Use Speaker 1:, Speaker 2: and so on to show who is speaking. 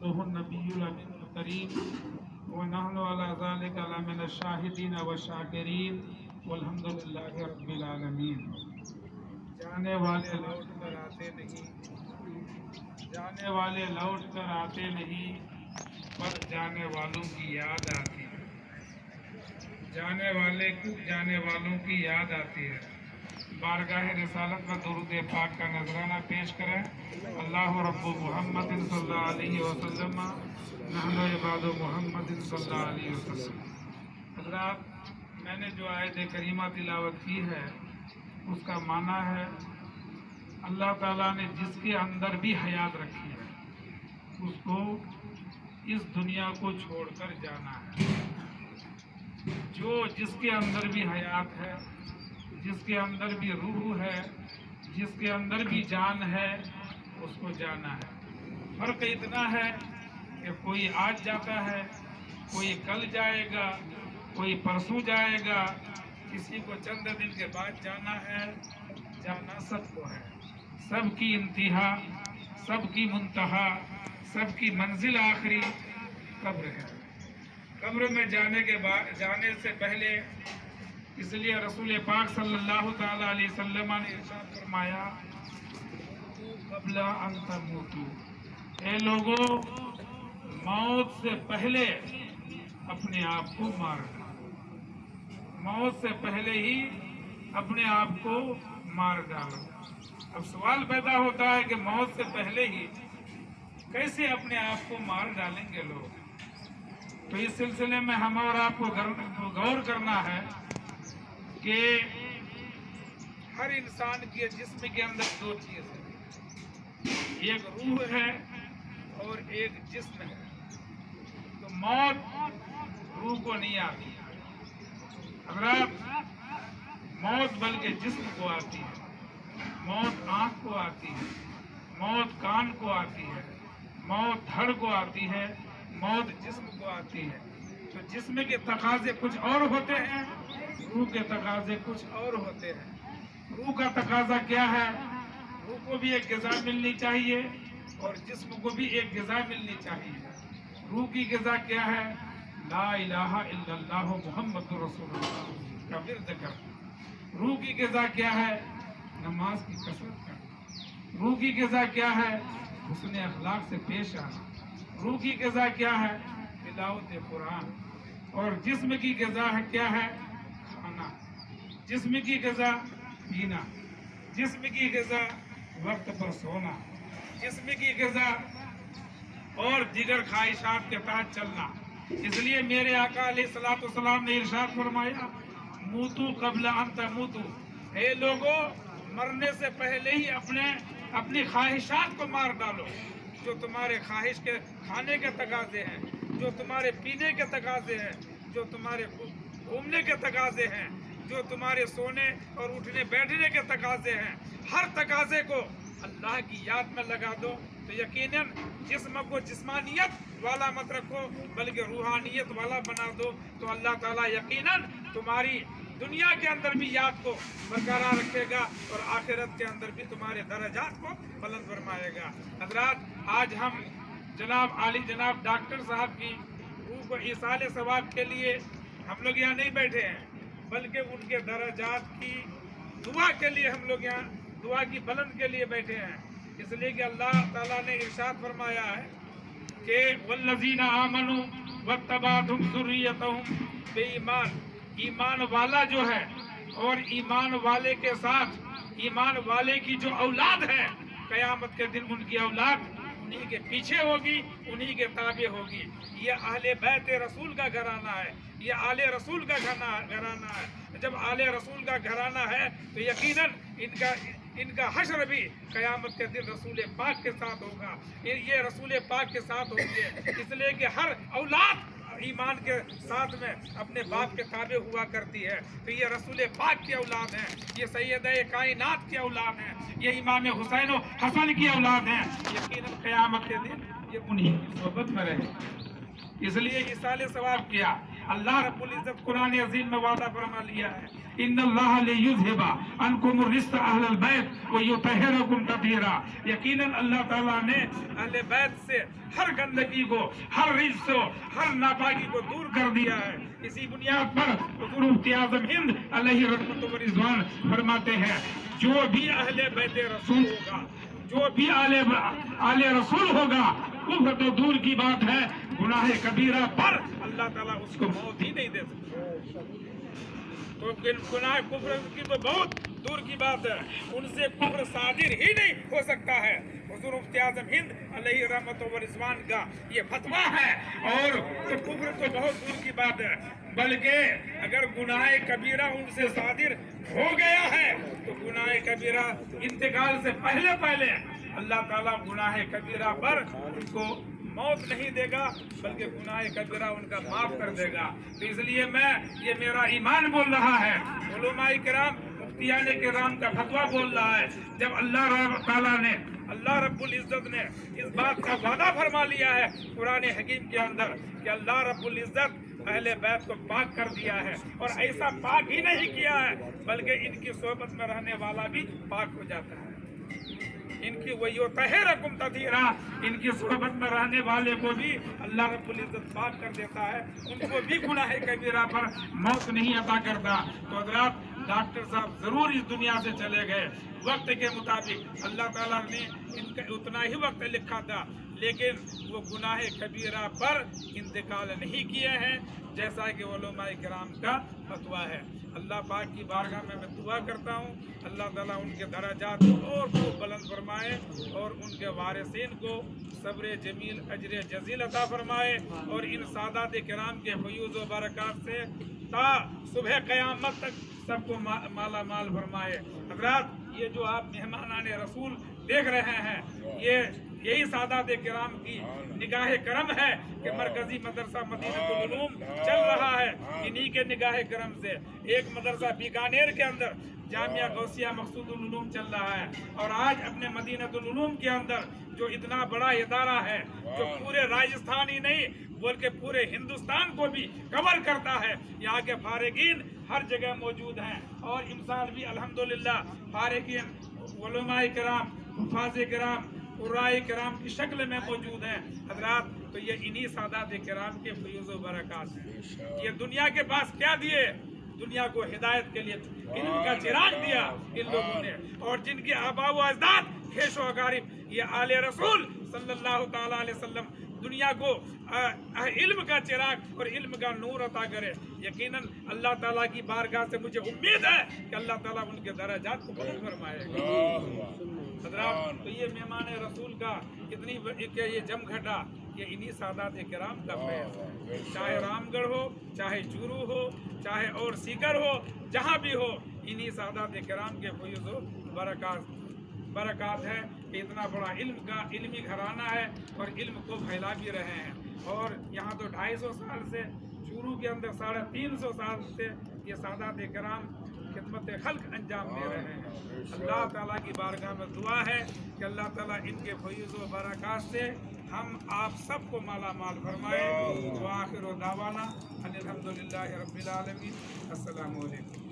Speaker 1: वसदक़हु नबियुल अमीनुल करीम व नहनु अला ज़ालिका लमिन शाहिदीन व शाकिरीन वल्हम्दुलिल्लाहि रब्बिल आलमीन। जाने वाले लौट कर आते नहीं, जाने वाले लौट कर आते नहीं, पर जाने वालों की याद आती है। जाने वालों की याद आती है। बारगाह रिसालत में दुरूद पाक का नजराना पेश करें। अल्लाह रब्बु मुहम्मदिन सल्लल्लाहु अलैहि वसल्लम नहनु इबादु मुहम्मदिन सल्लल्लाहु अलैहि वसल्लम। हज़रात, मैंने जो आयत करीमा तिलावत की है उसका माना है अल्लाह ताला ने जिसके अंदर भी हयात रखी है उसको इस दुनिया को छोड़कर जाना है। जो जिसके अंदर भी हयात है, जिसके अंदर भी रूह है, जिसके अंदर भी जान है, उसको जाना है। फर्क इतना है कि कोई आज जाता है, कोई कल जाएगा, कोई परसों जाएगा, किसी को चंद दिन के बाद जाना है। जाना सबको है। सबकी इंतहा, सबकी मुंतहा, सबकी मंजिल आखिरी कब्र है। कब्र में जाने से पहले इसलिए रसूल पाक सल्लल्लाहु ताला अलैहि वसल्लम ने इरशाद फरमाया क़ब्ला अन तमूतू, ए लोगों, मौत से पहले अपने आप को मार डालो। मौत से पहले ही अपने आप को मार डालो। अब सवाल पैदा होता है कि मौत से पहले ही कैसे अपने आप को मार डालेंगे लोग। तो इस सिलसिले में हम और आपको गौर करना है कि हर इंसान के जिस्म के अंदर दो चीज है, एक रूह है और एक जिस्म है। तो मौत रूह को नहीं आती अगर मौत बल्कि जिस्म को आती है। मौत आंख को आती है, मौत कान को आती है, मौत धड़ को आती है, मौत जिस्म को आती है। तो जिस्म के तकाजे कुछ और होते हैं, रूह के तकाजे कुछ और होते हैं। रूह का तकाजा क्या है? रूह को भी एक ग़िज़ा मिलनी चाहिए और जिस्म को भी एक ग़िज़ा मिलनी चाहिए। रूह की ग़िज़ा क्या है? ला इलाहा इल्लल्लाह मुहम्मदुर रसूलुल्लाह का विर्द कर। रूह की ग़िज़ा क्या है? नमाज की कसरत कर। रूह की ग़िज़ा क्या है? हुस्न अखलाक से पेश आना। रूह की ग़िज़ा क्या है? तिलावत कुरान। और जिस्म की ग़िज़ा है क्या है? खाना। जिस्म की ग़िज़ा पीना। जिस्म की ग़िज़ा वक्त पर सोना। जिस्म की ग़िज़ा और दिगर ख्वाहिशात के तहत चलना। इसलिए मेरे आका अलैहिस्सलातु वस्सलाम ने इरशाद फरमाया मूतू क़ब्ल अन तमूतू, हे लोगों, मरने से पहले ही अपनी ख्वाहिशात को मार डालो। जो तुम्हारे ख्वाहिश के खाने के तकाजे हैं, जो तुम्हारे पीने के तकाजे हैं, जो तुम्हारे घूमने के तकाजे हैं, जो तुम्हारे सोने और उठने बैठने के तकाजे हैं, हर तकाजे को अल्लाह की याद में लगा दो। तो यकीनन जिस्म को जिस्मानियत वाला मत रखो बल्कि रूहानियत वाला बना दो। तो अल्लाह ताला यकीनन तुम्हारी दुनिया के अंदर भी याद को बरकरार रखेगा और आखिरत के अंदर भी तुम्हारे दर्जात को बुलंद फरमाएगा। हज़रात, आज हम जनाब डॉक्टर साहब की रूह को इसाले सवाब के लिए हम लोग यहाँ नहीं बैठे हैं, बल्कि उनके दर्जात की दुआ के लिए हम लोग यहाँ दुआ की बुलंद के लिए बैठे हैं। इसलिए कि अल्लाह ताला ने इरशाद फरमाया है कि वल्लज़ीना आमनू वत्तबाअहुम ज़ुर्रिय्यतुहुम बेईमान, ईमान वाला जो है और ईमान वाले के साथ ईमान वाले की जो औलाद है, क़यामत के दिन उनकी औलाद उन्हीं के पीछे होगी, उन्हीं के ताबे होगी। ये अहले बैत रसूल का घराना है, ये आले रसूल का घराना है। जब आले रसूल का घराना है तो यकीनन इनका हश्र भी क़यामत के दिन रसूल पाक के साथ होगा। ये रसूल पाक के साथ होंगे। इसलिए कि हर औलाद ईमान के साथ में अपने बाप के ताबे हुआ करती है। तो ये रसूल पाक की औलाद है, ये सैयद कायनात की औलाद है, ये इमाम हुसैन और हसन की औलाद है। यकीनन क़यामत के दिन ये उन्हीं की सोबत में रहे। इसलिए इसाले सवाब किया। अल्लाह रब्बुल इज्जत कुरान अज़ीम में वादा फरमा लिया है ان اللہ لیذھب عنکم الرجس اہل البیت ویطہرکم تطہیرا، یقیناً اللہ تعالیٰ نے اہل بیت سے ہر گندگی کو، ہر رجس کو، ہر ناپاکی کو دور کر دیا ہے۔ اسی بنیاد پر حضور مفتی اعظم ہند علیہ رحمت و رضوان فرماتے ہیں جو بھی اہل بیت رسول ہوگا، جو بھی آل رسول ہوگا، کفر تو دور کی بات ہے، گناہ کبیرہ پر اللہ تعالیٰ اس کو موت ہی نہیں دے سکتا۔ تو گناہ کفر کی تو بہت دور کی بات ہے، ان سے کفر صادر ہی نہیں ہو سکتا ہے۔ حضور مفتی اعظم ہند علیہ رحمت و رضوان کا یہ فتویٰ ہے، اور کفر تو بہت دور کی بات ہے، بلکہ اگر گناہ کبیرہ ان سے صادر ہو گیا ہے تو گناہ کبیرہ انتقال سے پہلے اللہ تعالیٰ گناہ کبیرہ پر ان کو موت نہیں دے گا، بلکہ گناہ کبیرہ ان کا معاف کر دے گا۔ تو اس لیے یہ میرا ایمان بول رہا ہے، علماء کرام، مفتیان کرام کا فتویٰ بول رہا ہے۔ جب اللہ تعالیٰ نے، اللہ رب العزت نے اس بات کا وعدہ فرما لیا ہے قرآن حکیم کے اندر کہ اللہ رب العزت اہل بیت کو پاک کر دیا ہے، اور ایسا پاک ہی نہیں کیا ہے بلکہ ان کی صحبت میں رہنے والا بھی پاک ہو جاتا ہے۔ ان کی وَيُطَهِّرَكُمْ تَطْهِيرًا، ان کی صحبت میں رہنے والے کو بھی اللہ رب العزت پاک کر دیتا ہے، ان کو بھی گناہ کبیرہ پر موت نہیں عطا کرتا۔ تو حضرات، ڈاکٹر صاحب ضرور اس دنیا سے چلے گئے، وقت کے مطابق اللہ تعالیٰ نے ان کا اتنا ہی وقت لکھا تھا، لیکن وہ گناہ کبیرہ پر انتقال نہیں کیے ہیں، جیسا کہ علماء کرام کا فتویٰ ہے۔ اللہ پاک کی بارگاہ میں دعا کرتا ہوں، اللہ تعالیٰ ان کے درجات کو اور خوب بلند فرمائے، اور ان کے وارثین کو صبر جمیل اجر جزیل عطا فرمائے، اور ان سادات کرام کے فیوز و برکات سے تا صبح قیامت تک سب کو مالا مال فرمائے۔ حضرات، یہ جو آپ مہمانان رسول دیکھ رہے ہیں، یہی سادات کرام کی نگاہ کرم ہے کہ مرکزی مدرسہ مدینہ العلوم چل رہا ہے۔ انہی کے نگاہ کرم سے ایک مدرسہ بیکانیر کے اندر جامعہ غوثیہ مقصود العلوم چل رہا ہے، اور آج اپنے مدینہ العلوم کے اندر جو اتنا بڑا ادارہ ہے، جو پورے راجستھان ہی نہیں بلکہ پورے ہندوستان کو بھی کور کرتا ہے، یہاں کے فارغین ہر جگہ موجود ہیں، اور امسال بھی الحمدللہ فارغین علماء کرام، حفاظ کرام، قرائے کرام کی شکل میں موجود ہیں۔ حضرات، تو یہ انہی سادات کرام کے فیوز و برکات ہیں۔ یہ دنیا کے پاس کیا دیے؟ دنیا کو ہدایت کے لیے علم کا چراغ دیا ان لوگوں نے، اور جن کے آباء و اجداد خیش و اقارب یہ آل رسول صلی اللہ تعالی علیہ وسلم دنیا کو علم کا چراغ اور علم کا نور عطا کرے۔ یقیناً اللہ تعالیٰ کی بارگاہ سے مجھے امید ہے کہ اللہ تعالیٰ ان کے درجات کو بلند فرمائے گا۔ حضرات، تو یہ مہمان رسول کا یہ جم گھٹا، یہ انہی سادات کرام کا فیض ہے۔ چاہے رام گڑھ ہو، چاہے چورو ہو، چاہے اور سیکر ہو، جہاں بھی ہو، انہی سادات کرام کے فیض و برکات ہے کہ اتنا بڑا علمی گھرانہ ہے، اور علم کو پھیلا بھی رہے ہیں۔ اور یہاں تو 250 سال سے، چورو کے اندر 350 سال سے یہ سادات کرام خدمت خلق انجام دے رہے ہیں۔ اللہ تعالیٰ کی بارگاہ میں دعا ہے کہ اللہ تعالیٰ ان کے فیض و برکات سے ہم آپ سب کو مالا مال فرمائے۔ وآخر دعوانا ان الحمدللہ رب العالمین۔ السلام علیکم۔